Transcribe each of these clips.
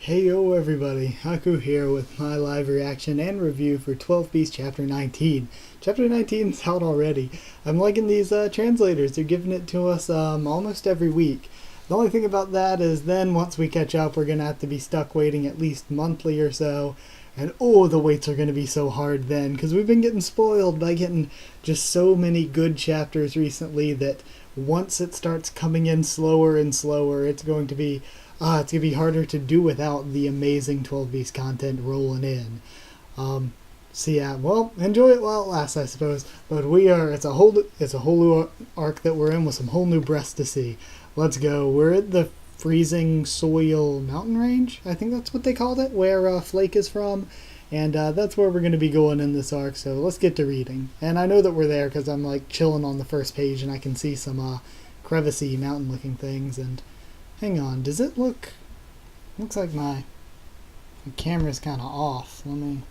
Hey yo everybody, Haku here with my live reaction and review for 12 Beast Chapter 19. Chapter 19 is out already. I'm liking these translators, they're giving it to us almost every week. The only thing about that is then once we catch up we're going to have to be stuck waiting at least monthly or so. And oh, the waits are going to be so hard then, because we've been getting spoiled by getting just so many good chapters recently that once it starts coming in slower and slower, it's going to be harder to do without the amazing 12 Beast content rolling in. So yeah, well, enjoy it while it lasts, I suppose. But it's a whole new arc that we're in with some whole new breaths to see. Let's go. We're at the freezing soil mountain range, I think that's what they called it, where Flake is from. And that's where we're going to be going in this arc, so let's get to reading. And I know that we're there because I'm like chilling on the first page and I can see some crevicey mountain looking things. And hang on, does it look... Looks like my camera's kind of off. I don't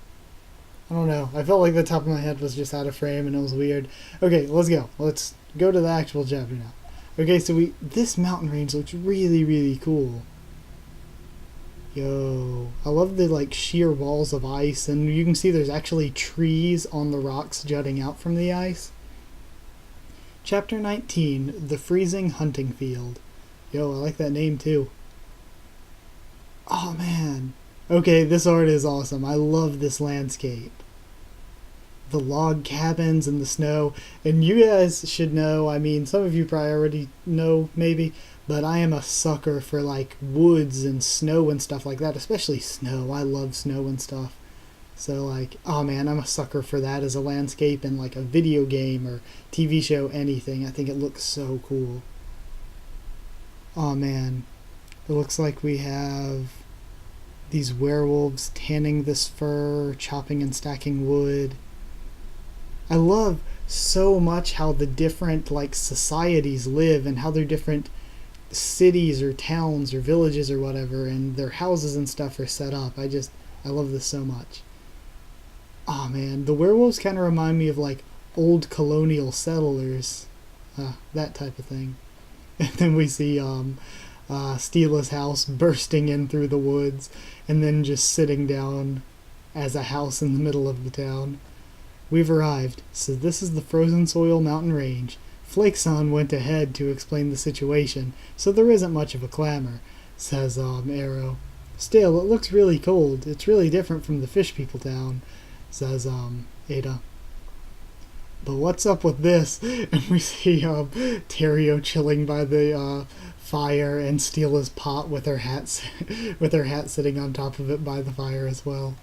know. I felt like the top of my head was just out of frame and it was weird. Okay, let's go. Let's go to the actual chapter now. Okay, so this mountain range looks really, really cool. Yo, I love the like sheer walls of ice, and you can see there's actually trees on the rocks jutting out from the ice. Chapter 19, The Freezing Hunting Field. Yo, I like that name too. Oh man. Okay, this art is awesome. I love this landscape. The log cabins and the snow. And you guys should know, I mean, some of you probably already know maybe, but I am a sucker for like woods and snow and stuff like that, especially snow. I love snow and stuff. So like, oh man, I'm a sucker for that as a landscape in like a video game or TV show, anything. I think it looks so cool. Oh man. It looks like we have these werewolves tanning this fur, chopping and stacking wood. I love so much how the different like societies live and how their different cities or towns or villages or whatever and their houses and stuff are set up. I love this so much. Oh man, the werewolves kind of remind me of like old colonial settlers, that type of thing. And then we see Steela's house bursting in through the woods and then just sitting down as a house in the middle of the town. We've arrived, so this is the frozen soil mountain range. Flake-san went ahead to explain the situation, so there isn't much of a clamor, says Arrow. Still, it looks really cold. It's really different from the fish people town, says Ada. But what's up with this? And we see Terrio chilling by the fire and Steela's pot with her hat sitting on top of it by the fire as well.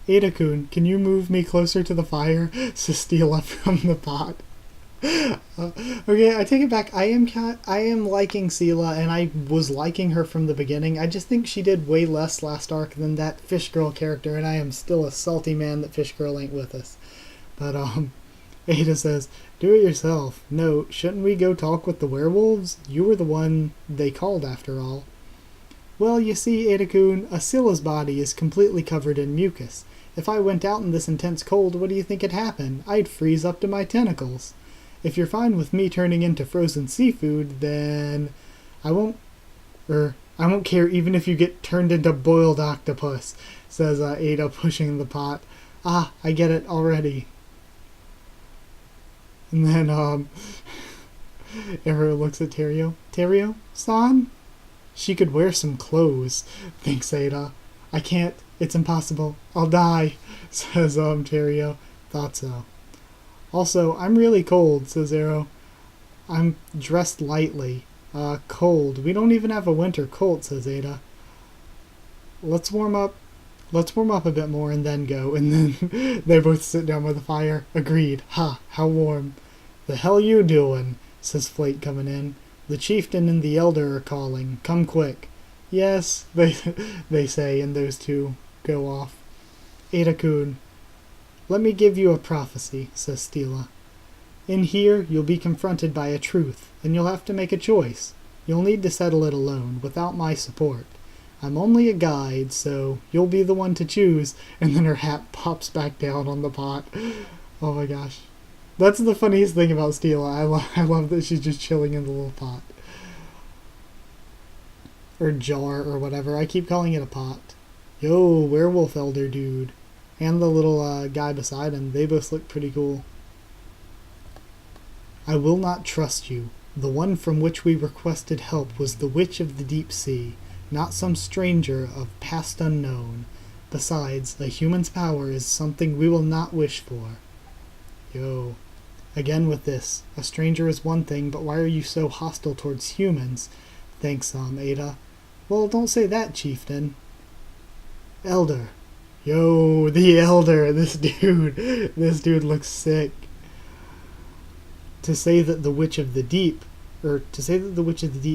Ada-kun, can you move me closer to the fire? Says Steela from the pot. Okay, I take it back. I am liking Steela, and I was liking her from the beginning. I just think she did way less last arc than that Fish Girl character, and I am still a salty man that Fish Girl ain't with us. But Ada says, do it yourself. No, shouldn't we go talk with the werewolves? You were the one they called after all. Well, you see, Ada-kun, Asila's body is completely covered in mucus. If I went out in this intense cold, what do you think would happen? I'd freeze up to my tentacles. If you're fine with me turning into frozen seafood, then I won't care even if you get turned into boiled octopus, says Ada, pushing the pot. Ah, I get it already. And then, Arrow looks at Terrio. Terrio-san? She could wear some clothes, thinks Ada. I can't. It's impossible. I'll die, says Terrio. Thought so. Also, I'm really cold, says Arrow. I'm dressed lightly. Cold. We don't even have a winter coat, says Ada. Let's warm up a bit more and then go. And then they both sit down by the fire. Agreed. Ha, how warm. The hell you doing? Says Flake coming in. The chieftain and the elder are calling. Come quick. Yes, they say, and those two go off. Ada-kun, let me give you a prophecy, says Steela. In here, you'll be confronted by a truth, and you'll have to make a choice. You'll need to settle it alone, without my support. I'm only a guide, so you'll be the one to choose. And then her hat pops back down on the pot. Oh my gosh. That's the funniest thing about Steela. I love that she's just chilling in the little pot. Or jar or whatever. I keep calling it a pot. Yo, werewolf elder dude. And the little guy beside him. They both look pretty cool. I will not trust you. The one from which we requested help was the witch of the deep sea, not some stranger of past unknown. Besides, a human's power is something we will not wish for. Yo. Again with this. A stranger is one thing, but why are you so hostile towards humans? Thanks, Ada. Well, don't say that, chieftain. Elder. Yo, the elder. This dude looks sick. To say that the witch of the deep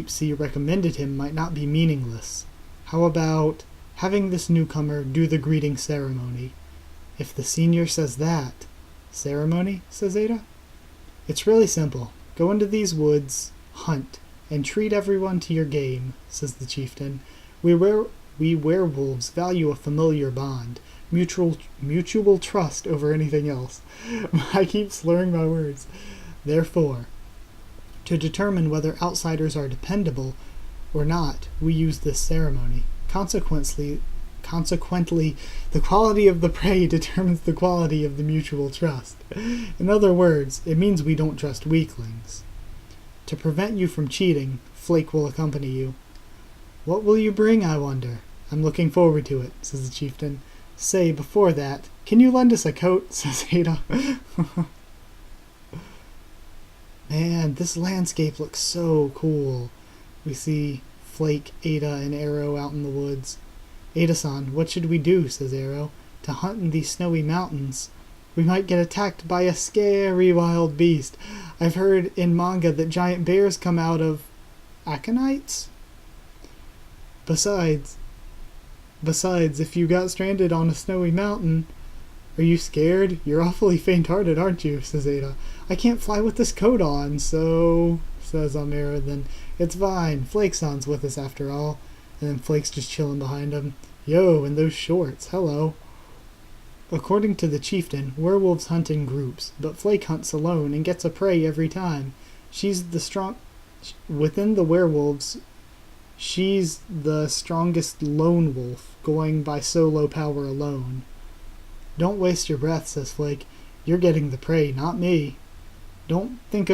sea recommended him might not be meaningless. How about having this newcomer do the greeting ceremony? If the senior says that. Ceremony? Says Ada. It's really simple. Go into these woods, hunt, and treat everyone to your game, says the chieftain. We werewolves value a familiar bond, mutual trust over anything else. I keep slurring my words. Therefore, to determine whether outsiders are dependable or not, we use this ceremony. Consequently, the quality of the prey determines the quality of the mutual trust. In other words, it means we don't trust weaklings. To prevent you from cheating, Flake will accompany you. What will you bring, I wonder? I'm looking forward to it, says the chieftain. Say, before that, can you lend us a coat, says Ada. Man, this landscape looks so cool. We see Flake, Ada, and Arrow out in the woods. Ada-san, what should we do, says Arrow. To hunt in these snowy mountains. We might get attacked by a scary wild beast. I've heard in manga that giant bears come out of aconites? Besides, if you got stranded on a snowy mountain, are you scared? You're awfully faint-hearted, aren't you? Says Ada. I can't fly with this coat on, so... says Arrow. Then, it's fine. Flake's with us after all. And then Flake's just chilling behind him. Yo, and those shorts. Hello. According to the chieftain, werewolves hunt in groups, but Flake hunts alone and gets a prey every time. Within the werewolves, she's the strongest lone wolf, going by solo power alone. Don't waste your breath, says Flake. You're getting the prey, not me. Don't think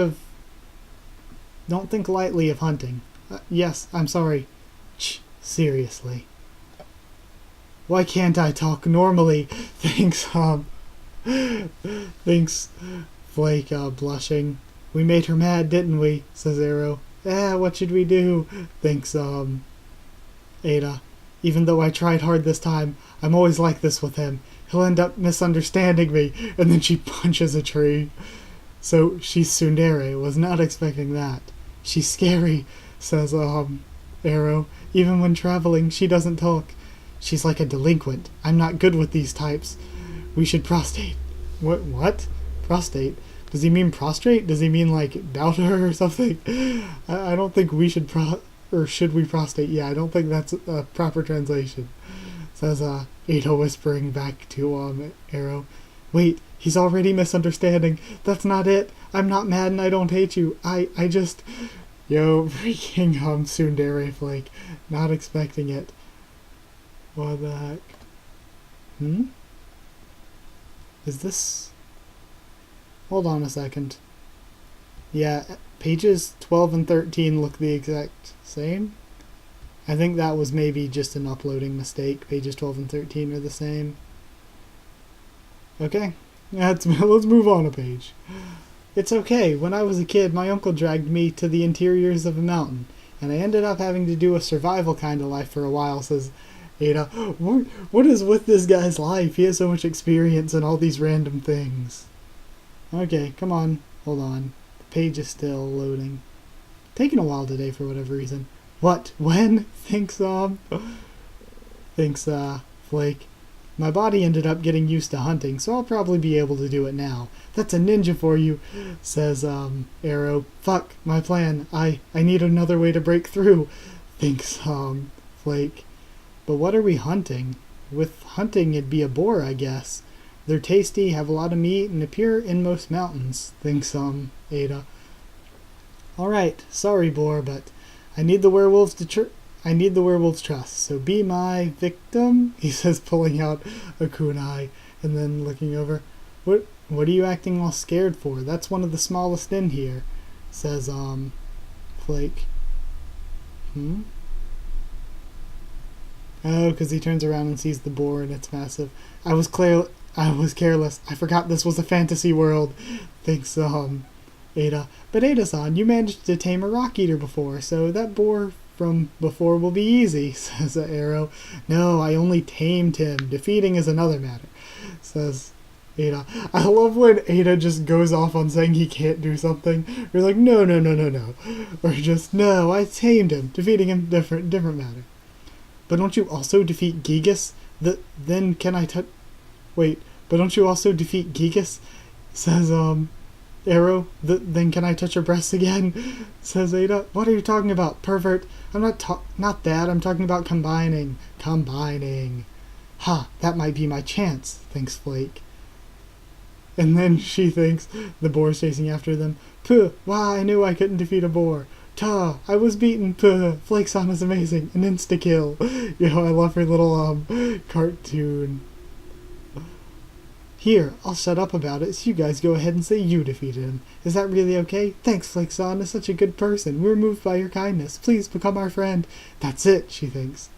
lightly of hunting. Yes, I'm sorry. Seriously. Why can't I talk normally? Thanks, Flake, blushing. We made her mad, didn't we? Says Arrow. What should we do? Thanks, Ada. Even though I tried hard this time, I'm always like this with him. He'll end up misunderstanding me. And then she punches a tree. So she's tsundere. Was not expecting that. She's scary, says, Arrow. Even when traveling, she doesn't talk. She's like a delinquent. I'm not good with these types. We should prostate. What? Prostate? Does he mean prostrate? Does he mean, like, bow to her or something? I don't think we should or should we prostate? Yeah, I don't think that's a proper translation. Says, Ada whispering back to, Arrow. Wait, he's already misunderstanding. That's not it. I'm not mad and I don't hate you. I just... Yo, freaking, tsundere Flake. Not expecting it. What the heck? Is this... Hold on a second. Yeah, pages 12 and 13 look the exact same. I think that was maybe just an uploading mistake. Pages 12 and 13 are the same. Okay, let's move on a page. It's okay. When I was a kid, my uncle dragged me to the interiors of a mountain, and I ended up having to do a survival kind of life for a while, says Ada. What is with this guy's life? He has so much experience in all these random things. Okay, come on. Hold on. The page is still loading. Taking a while today for whatever reason. What? When? Thanks, Flake. My body ended up getting used to hunting, so I'll probably be able to do it now. That's a ninja for you, says, Arrow. Fuck, my plan. I need another way to break through. Thanks, Flake. But what are we hunting? With hunting, it'd be a boar, I guess. They're tasty, have a lot of meat, and appear in most mountains. Thanks, Ada. Alright, sorry, boar, but I need the werewolves to I need the werewolf's trust, so be my victim, he says, pulling out a kunai and then looking over. What are you acting all scared for? That's one of the smallest in here, says, Flake. Oh, because he turns around and sees the boar and it's massive. I was careless. I forgot this was a fantasy world, thinks, Ada. But Ada-san, you managed to tame a rock eater before, so that boar from before will be easy, says Arrow. No, I only tamed him. Defeating is another matter, says Ada. I love when Ada just goes off on saying he can't do something. You're like, no. Or just, no, I tamed him. Defeating him, different matter. But don't you also defeat Gigas? Then can I touch... Wait, but don't you also defeat Gigas? Says, Arrow. Then can I touch her breasts again? Says Ada. What are you talking about, pervert? I'm not that. I'm talking about combining. Combining. Ha, that might be my chance, thinks Flake. And then she thinks the boar's chasing after them. Puh, why, I knew I couldn't defeat a boar. Ta, I was beaten. Puh, Flake-san is amazing. An insta-kill. I love her little, cartoon. Here, I'll shut up about it, so you guys go ahead and say you defeated him. Is that really okay? Thanks, Flake-san is such a good person. We're moved by your kindness. Please become our friend. That's it, she thinks.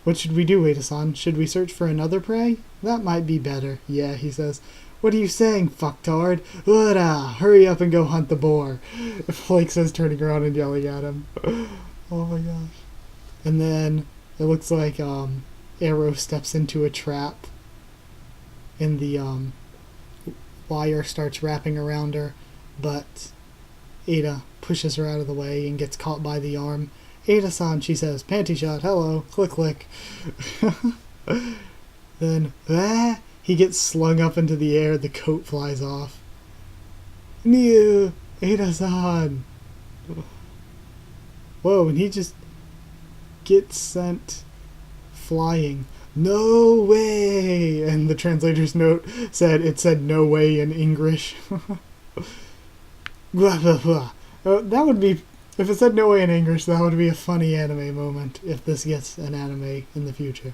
What should we do, Ada-san? Should we search for another prey? That might be better. Yeah, he says. What are you saying, fucktard? Ura! Hurry up and go hunt the boar. Flake says, turning around and yelling at him. Oh my gosh. And then it looks like Arrow steps into a trap. And the wire starts wrapping around her, but Ada pushes her out of the way and gets caught by the arm. Ada-san, she says, panty shot, hello, click click. Then, he gets slung up into the air, the coat flies off. New Ada-san. Whoa, and he just gets sent flying. No way! And the translator's note said no way in English. That would be, if it said no way in English, that would be a funny anime moment if this gets an anime in the future.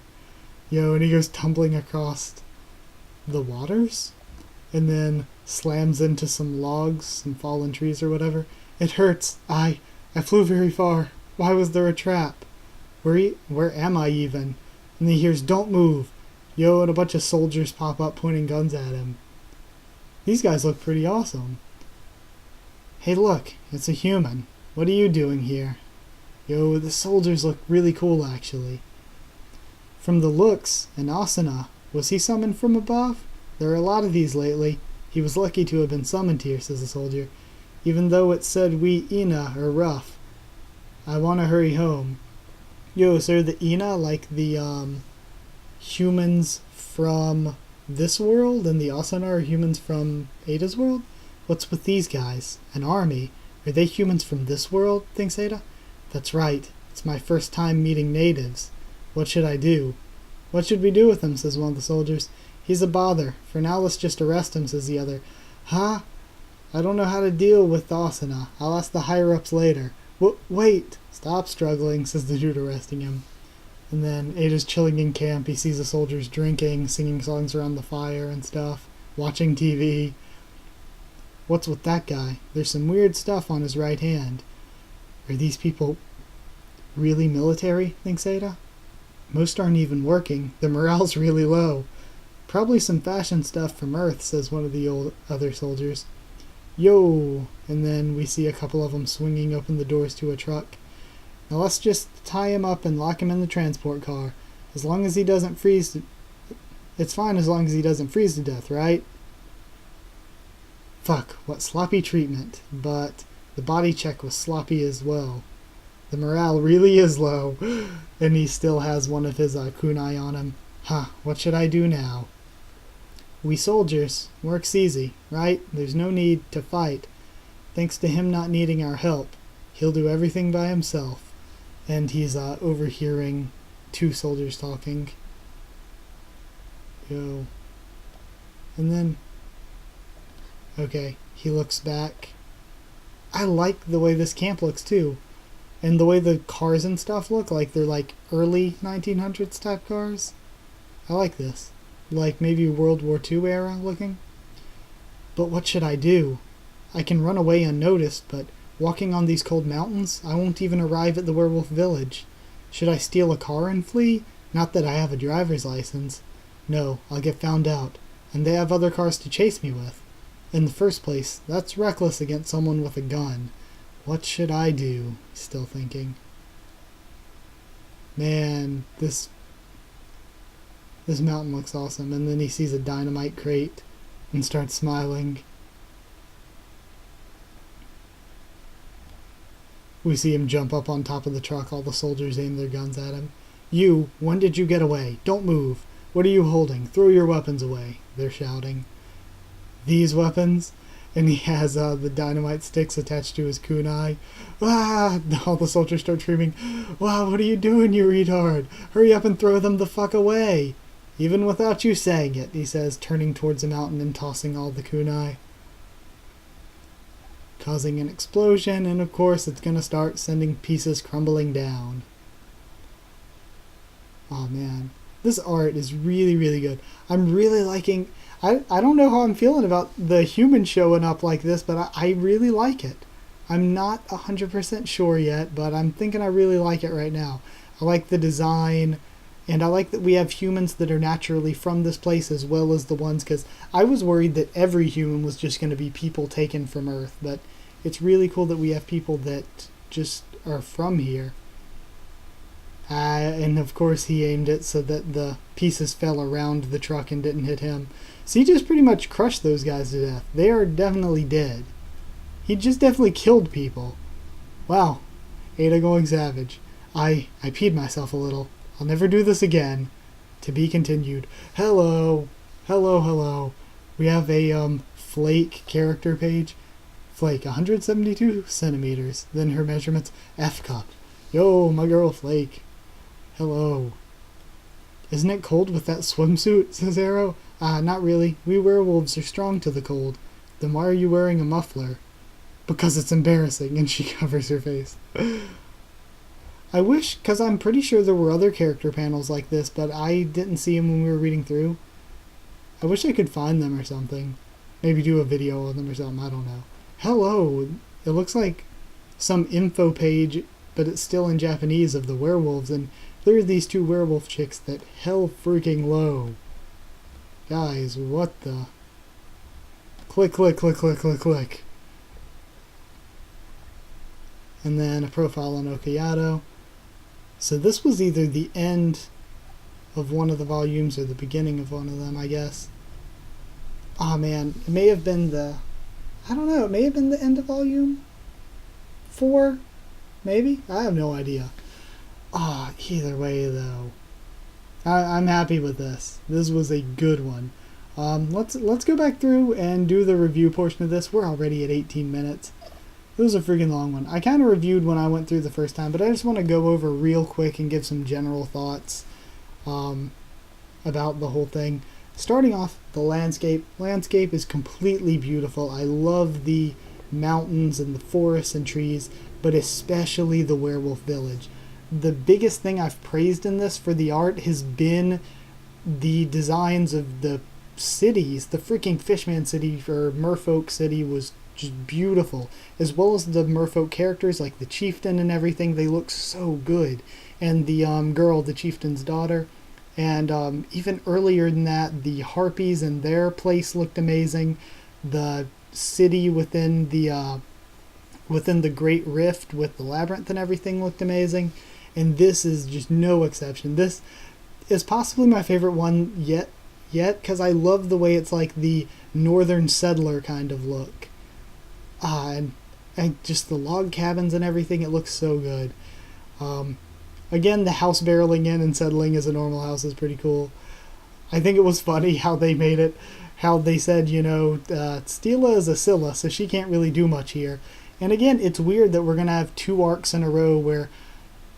And he goes tumbling across the waters and then slams into some logs, some fallen trees or whatever. It hurts. I flew very far. Why was there a trap? Where am I even? And he hears, don't move. And a bunch of soldiers pop up pointing guns at him. These guys look pretty awesome. Hey look, it's a human. What are you doing here? The soldiers look really cool actually. From the looks, an Asuna. Was he summoned from above? There are a lot of these lately. He was lucky to have been summoned here, says the soldier. Even though it said we Ina are rough. I want to hurry home. So the Ina, like the humans from this world, and the Asuna are humans from Ada's world? What's with these guys? An army? Are they humans from this world? Thinks Ada. That's right. It's my first time meeting natives. What should I do? What should we do with him? Says one of the soldiers. He's a bother. For now, let's just arrest him, says the other. Huh? I don't know how to deal with Asuna. I'll ask the higher-ups later. Wait! Stop struggling, says the dude arresting him. And then Ada's chilling in camp. He sees the soldiers drinking, singing songs around the fire and stuff, watching TV. What's with that guy? There's some weird stuff on his right hand. Are these people really military, thinks Ada? Most aren't even working. The morale's really low. Probably some fashion stuff from Earth, says one of the other soldiers. Yo! And then we see a couple of them swinging open the doors to a truck. Now let's just tie him up and lock him in the transport car. As long as he doesn't freeze It's fine as long as he doesn't freeze to death, right? Fuck, what sloppy treatment. But the body check was sloppy as well. The morale really is low. And he still has one of his kunai on him. What should I do now? We soldiers, work's easy, right? There's no need to fight. Thanks to him not needing our help, he'll do everything by himself. And he's overhearing two soldiers talking. And then, okay, he looks back. I like the way this camp looks too. And the way the cars and stuff look, like they're like early 1900s type cars. I like this. Like maybe World War II era looking. But what should I do? I can run away unnoticed, but walking on these cold mountains, I won't even arrive at the werewolf village. Should I steal a car and flee? Not that I have a driver's license. No, I'll get found out, and they have other cars to chase me with. In the first place, that's reckless against someone with a gun. What should I do? Still thinking. Man, this mountain looks awesome. And then he sees a dynamite crate and starts smiling. We see him jump up on top of the truck. All the soldiers aim their guns at him. You, when did you get away? Don't move. What are you holding? Throw your weapons away, they're shouting. These weapons? And he has the dynamite sticks attached to his kunai. Ah! All the soldiers start screaming, wow, what are you doing, you retard? Hurry up and throw them the fuck away. Even without you saying it, he says, turning towards the mountain and tossing all the kunai. Causing an explosion, and of course it's going to start sending pieces crumbling down. Oh man, this art is really, really good. I'm really liking... I don't know how I'm feeling about the human showing up like this, but I really like it. I'm not 100% sure yet, but I'm thinking I really like it right now. I like the design, and I like that we have humans that are naturally from this place as well as the ones, because I was worried that every human was just going to be people taken from Earth, but it's really cool that we have people that just are from here. And of course he aimed it so that the pieces fell around the truck and didn't hit him. So he just pretty much crushed those guys to death. They are definitely dead. He just definitely killed people. Wow. Ada going savage. I peed myself a little. I'll never do this again. To be continued. Hello. Hello, hello. We have a Flake character page. Flake, 172 centimeters. Then her measurements, F cup. Yo, my girl Flake. Hello. Isn't it cold with that swimsuit, says Arrow. Not really. We werewolves are strong to the cold. Then why are you wearing a muffler? Because it's embarrassing, and she covers her face. I wish, because I'm pretty sure there were other character panels like this, but I didn't see them when we were reading through. I wish I could find them or something. Maybe do a video on them or something, I don't know. Hello! It looks like some info page, but it's still in Japanese, of the werewolves, and there are these two werewolf chicks that hell freaking low. Guys, what the... Click, click, click, click, click, click. And then a profile on Okayato. So this was either the end of one of the volumes or the beginning of one of them, I guess. Oh man, it may have been the... I don't know, it may have been the end of volume 4? Maybe? I have no idea. Either way though. I'm happy with this. This was a good one. Let's go back through and do the review portion of this. We're already at 18 minutes. It was a freaking long one. I kind of reviewed when I went through the first time, but I just want to go over real quick and give some general thoughts about the whole thing. Starting off, the landscape. Landscape is completely beautiful. I love the mountains and the forests and trees, but especially the werewolf village. The biggest thing I've praised in this for the art has been the designs of the cities. The freaking Fishman City or Merfolk City was just beautiful, as well as the merfolk characters like the chieftain and everything. They look so good, and the girl, the chieftain's daughter, and even earlier than that, the harpies and their place looked amazing. The city within the Great Rift with the labyrinth and everything looked amazing, and this is just no exception. This is possibly my favorite one yet because I love the way it's like the northern settler kind of look. And just the log cabins and everything, it looks so good. Again, the house barreling in and settling as a normal house is pretty cool. I think it was funny how they made it, how they said, Stila is a Scylla, so she can't really do much here. And again, it's weird that we're going to have 2 arcs in a row where,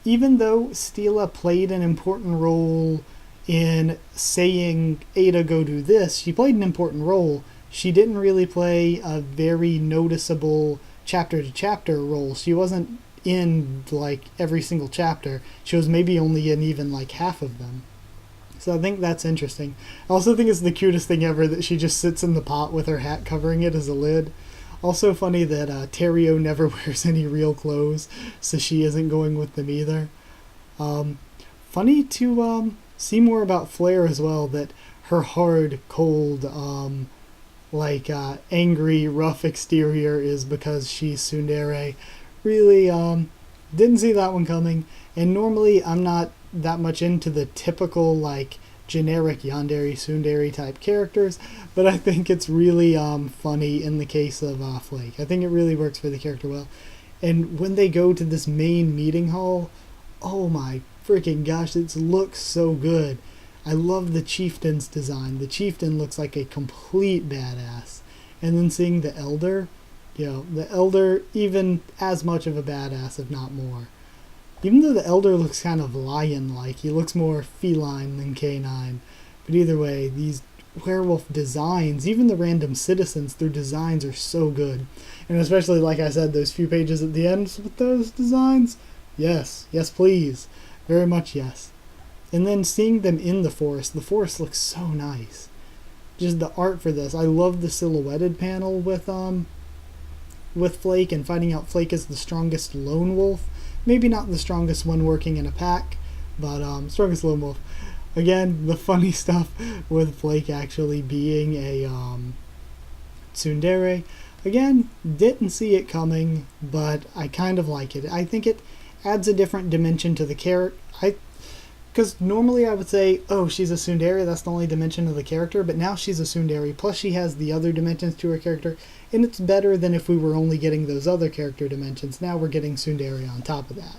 even though Stila played an important role in saying, Ada, go do this, she played an important role. She didn't really play a very noticeable chapter-to-chapter role. She wasn't in like every single chapter. She was maybe only in even like half of them. So I think that's interesting. I also think it's the cutest thing ever that she just sits in the pot with her hat covering it as a lid. Also funny that Terrio never wears any real clothes, so she isn't going with them either. Funny to see more about Flare as well, that her hard, cold, angry, rough exterior is because she's tsundere. Really, didn't see that one coming. And normally I'm not that much into the typical, like, generic yandere, tsundere type characters, but I think it's really funny in the case of Flake. I think it really works for the character well. And when they go to this main meeting hall, oh my freaking gosh, it looks so good. I love the chieftain's design. The chieftain looks like a complete badass. And then seeing the elder, the elder even as much of a badass, if not more. Even though the elder looks kind of lion-like, he looks more feline than canine. But either way, these werewolf designs, even the random citizens, their designs are so good. And especially, like I said, those few pages at the end with those designs, yes please. Very much yes. And then seeing them in the forest looks so nice. Just the art for this. I love the silhouetted panel with Flake and finding out Flake is the strongest lone wolf. Maybe not the strongest one working in a pack, but strongest lone wolf. Again, the funny stuff with Flake actually being a tsundere. Again, didn't see it coming, but I kind of like it. I think it adds a different dimension to the character. Because normally I would say, oh, she's a tsundere, that's the only dimension of the character, but now she's a tsundere, plus she has the other dimensions to her character, and it's better than if we were only getting those other character dimensions. Now we're getting tsundere on top of that.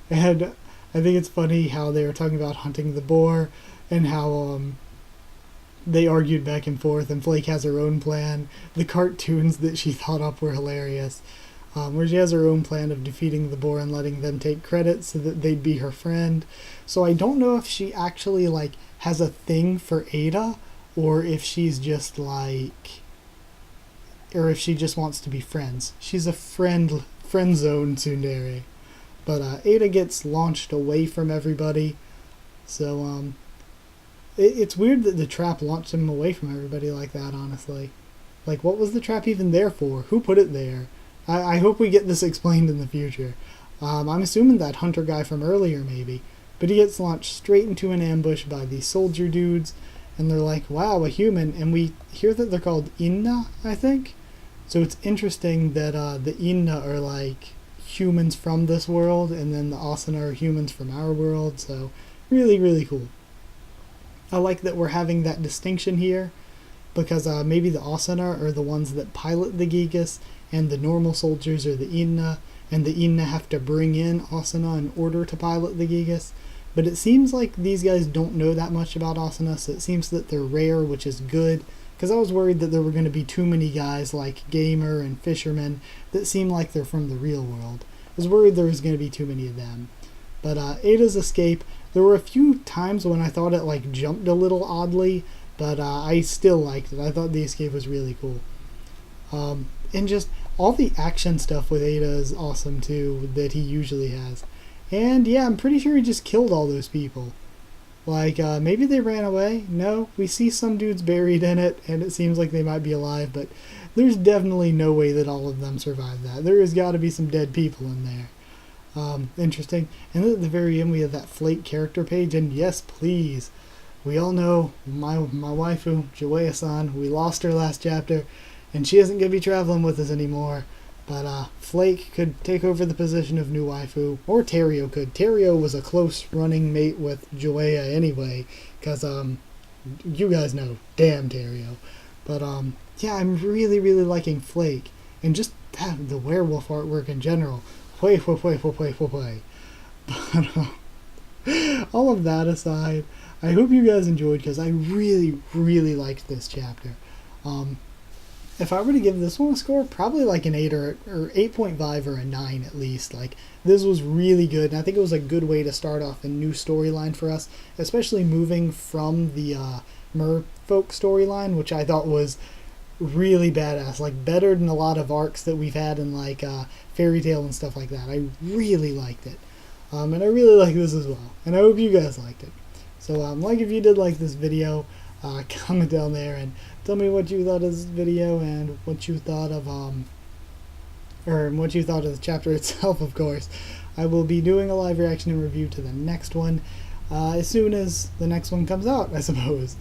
And I think it's funny how they were talking about hunting the boar, and how they argued back and forth, and Flake has her own plan. The cartoons that she thought up were hilarious. Where she has her own plan of defeating the boar and letting them take credit so that they'd be her friend. So I don't know if she actually has a thing for Ada, or if she's just or if she just wants to be friends. She's a friend zone tsundere. But Ada gets launched away from everybody. So it's weird that the trap launched him away from everybody like that, honestly. What was the trap even there for? Who put it there? I hope we get this explained in the future. I'm assuming that hunter guy from earlier, maybe. But he gets launched straight into an ambush by these soldier dudes. And they're like, wow, a human. And we hear that they're called Inna, I think. So it's interesting that the Inna are humans from this world. And then the Asuna are humans from our world. So really, really cool. I like that we're having that distinction here. Because maybe the Asuna are the ones that pilot the Gigas, and the normal soldiers are the Inna, and the Inna have to bring in Asuna in order to pilot the Gigas. But it seems like these guys don't know that much about Asuna, so it seems that they're rare, which is good, because I was worried that there were going to be too many guys like Gamer and Fisherman that seem like they're from the real world. I was worried there was going to be too many of them. But Ada's escape, there were a few times when I thought it jumped a little oddly, but I still liked it. I thought the escape was really cool. And just all the action stuff with Ada is awesome too, that he usually has. And yeah, I'm pretty sure he just killed all those people. Maybe they ran away. No, we see some dudes buried in it, and it seems like they might be alive, but there's definitely no way that all of them survived that. There has got to be some dead people in there. Interesting. And then at the very end we have that Flake character page, and yes, please. We all know my waifu, Joea-san, we lost her last chapter, and she isn't going to be traveling with us anymore. But Flake could take over the position of new waifu, or Terrio could. Terrio was a close running mate with Joea anyway, because you guys know, damn Terrio. But yeah, I'm really, really liking Flake, and just the werewolf artwork in general. But all of that aside, I hope you guys enjoyed, because I really, really liked this chapter. If I were to give this one a score, probably an 8 or 8.5 or a 9 at least. This was really good, and I think it was a good way to start off a new storyline for us, especially moving from the merfolk storyline, which I thought was really badass, like better than a lot of arcs that we've had in like Fairy Tail and stuff like that. I really liked it, and I really like this as well, and I hope you guys liked it. So like if you did like this video, comment down there and tell me what you thought of this video and what you thought of or what you thought of the chapter itself. Of course, I will be doing a live reaction and review to the next one as soon as the next one comes out, I suppose.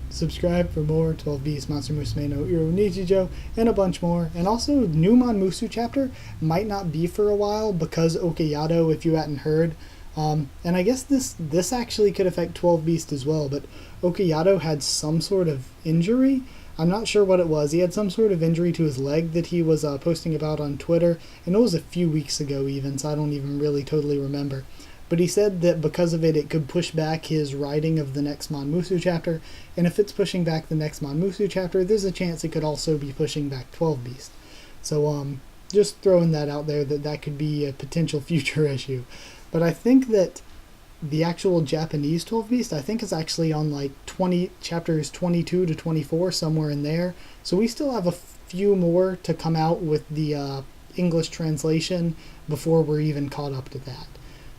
Subscribe for more 12 Beasts, Monster Musume no Iro Nichijou, and a bunch more. And also, new Monmusu chapter might not be for a while because Okayado, if you hadn't heard. And I guess this actually could affect 12 Beast as well, but Okayado had some sort of injury. I'm not sure what it was. He had some sort of injury to his leg that he was posting about on Twitter, and it was a few weeks ago even, so I don't even really totally remember. But he said that because of it, it could push back his writing of the next Monmusu chapter, and if it's pushing back the next Monmusu chapter, there's a chance it could also be pushing back 12 Beast. So just throwing that out there, that could be a potential future issue. But I think that the actual Japanese 12 Beast, I think, is actually on like chapters 22 to 24, somewhere in there. So we still have a few more to come out with the English translation before we're even caught up to that.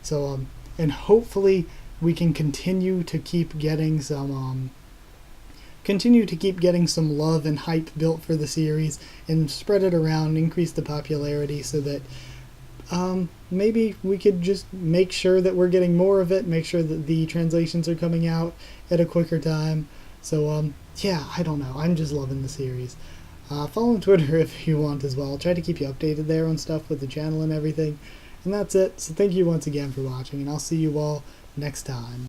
So, and hopefully we can continue to keep getting some love and hype built for the series and spread it around, increase the popularity so that maybe we could just make sure that we're getting more of it, make sure that the translations are coming out at a quicker time. So, yeah, I don't know. I'm just loving the series. Follow on Twitter if you want as well. I'll try to keep you updated there on stuff with the channel and everything. And that's it. So thank you once again for watching, and I'll see you all next time.